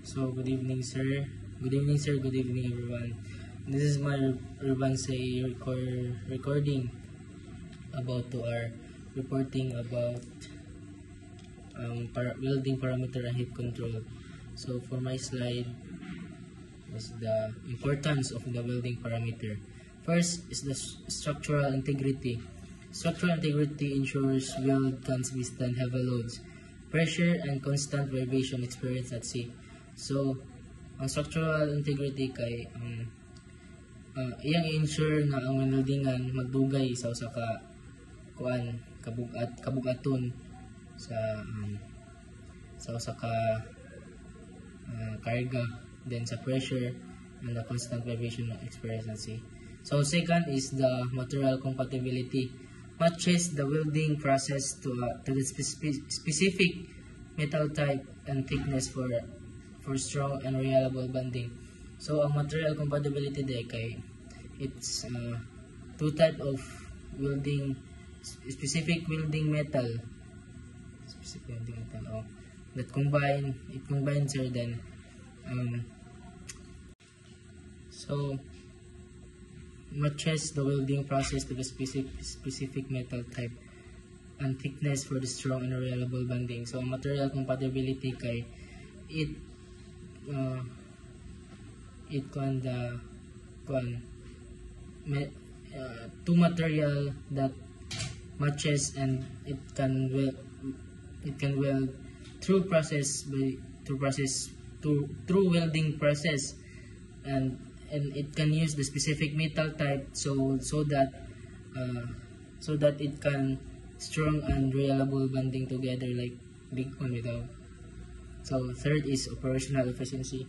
So, good evening, sir. Good evening, sir. Good evening, everyone. This is my Urban Say recording about to our reporting about welding parameter and heat control. So, for my slide is the importance of the welding parameter. First is the structural integrity. Structural integrity ensures weld can withstand heavy loads, pressure, and constant vibration experienced at sea. So, ang structural integrity kay iyang ensure na ang weldingan magdugay sa usa ka kabugaton sa usa ka karga, then sa pressure and the constant vibration experienced at sea. So, second is the material compatibility. Matches the welding process to the specific metal type and thickness for strong and reliable bonding. So, ang material compatibility kay it's two type of welding, specific welding metal, that combines here then so matches the welding process to the specific metal type and thickness for the strong and reliable bonding. So, material compatibility kay two material that matches and it can weld through welding process and it can use the specific metal type so that it can strong and reliable bonding together like big one without. So, third is operational efficiency.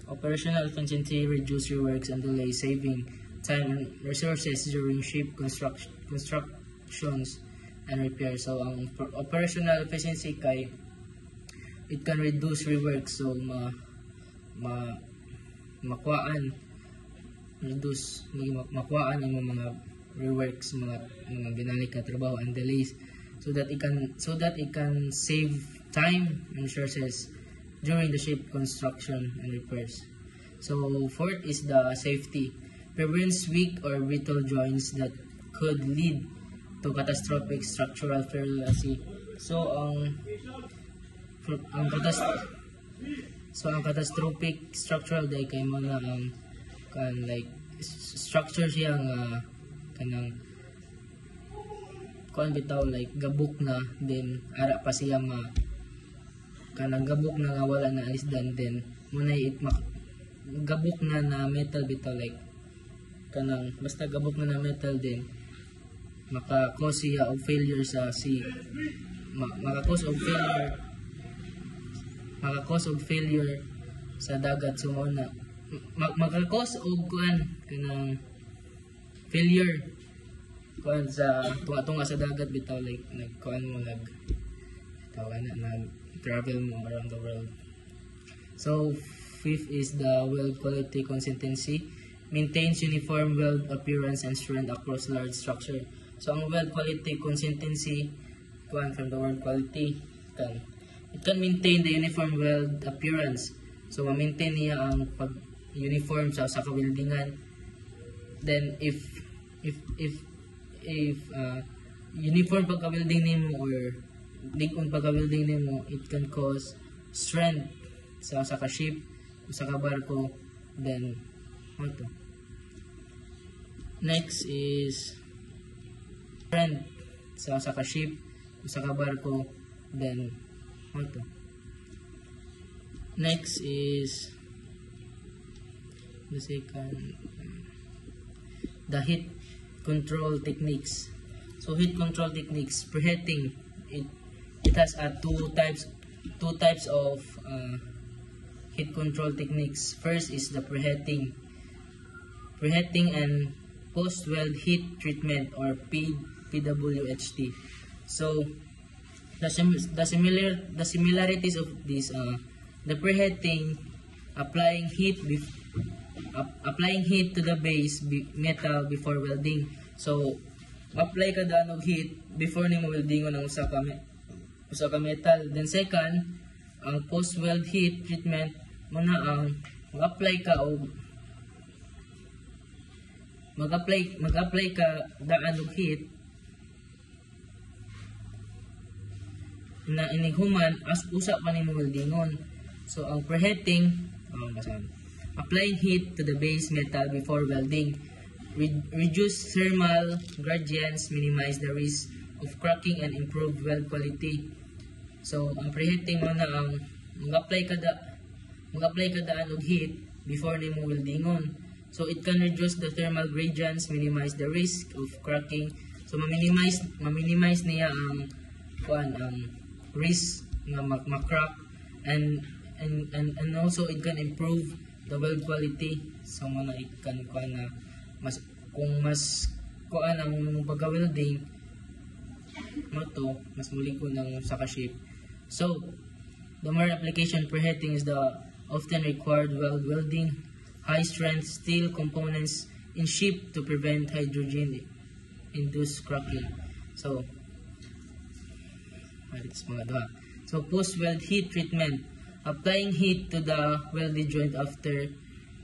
Operational efficiency reduce reworks and delays, saving time and resources during ship constructions and repairs. So, ang operational efficiency kay it can reduce reworks, so makuhaan ang mga reworks, mga binalik na trabaho and delays, so that it can save time and resources during the ship construction and repairs. So, fourth is the safety. Prevents weak or brittle joints that could lead to catastrophic structural failure. So, ang catastrophic structural kay mga like structure siya kanang bitaw like gabok na, then ara pa siya kanang gabok na nga wala na alisdan, then muna gabok na metal bitaw like kanang basta gabok na metal, then maka-cause siya of failure sa sea, maka-cause of failure sa dagat. So muna maka-cause of kanang failure sa tunga sa dagat bitaw like travel mo around the world. So, fifth is the weld quality consistency. Maintains uniform weld appearance and strength across large structure. So, ang weld quality consistency from the word quality, it can maintain the uniform weld appearance. So, ma-maintain niya ang pag-uniform sa weldingan. Then, if uniform pagka-welding nimo or ligon pagka-welding nimo, it can cause strength sa ship, sa barko. Then, next is strength sa ship, sa barko. Then, next is the second, the heat control techniques. So, heat control techniques, preheating. It has two types of heat control techniques. First is the preheating and post-weld heat treatment or PWHT. So, the similarities of this, the preheating, applying heat to the base metal before welding. So, apply ka danog heat before nimo weldingon ang usa ka metal. Then second, ang post-weld heat treatment muna ang mag-apply ka o mag-apply ka daan og heat na inighuman as usa pa nimo weldingon. So ang preheating, applying heat to the base metal before welding, reduce thermal gradients, minimize the risk of cracking and improve weld quality. So ang preheating mo na ang mag-apply ka daan og heat before nimo weldingon. So it can reduce the thermal gradients, minimize the risk of cracking. So ma-minimize niya ang risk na mag-crack, and also it can improve the weld quality. So mana it can na mas ang pagka-welding mo to mas muliko ng saka shape. So the more application preheating is the often required welding high strength steel components in ship to prevent hydrogen induced cracking. So post-weld heat treatment, applying heat to the welded joint after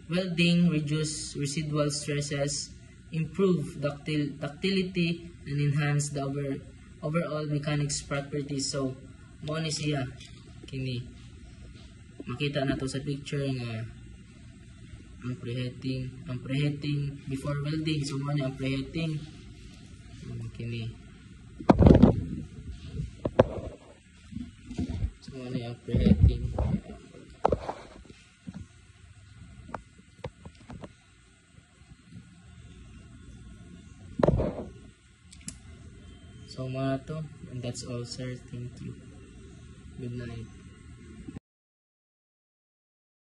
welding reduce residual stresses, improve ductility, and enhance the overall mechanics properties. So mo ni siya kini makita na to sa picture nga ang preheating before welding. So mo ni ang preheating kini. So mo ni ang preheating. So mga to, and that's all sir. Thank you. Good night.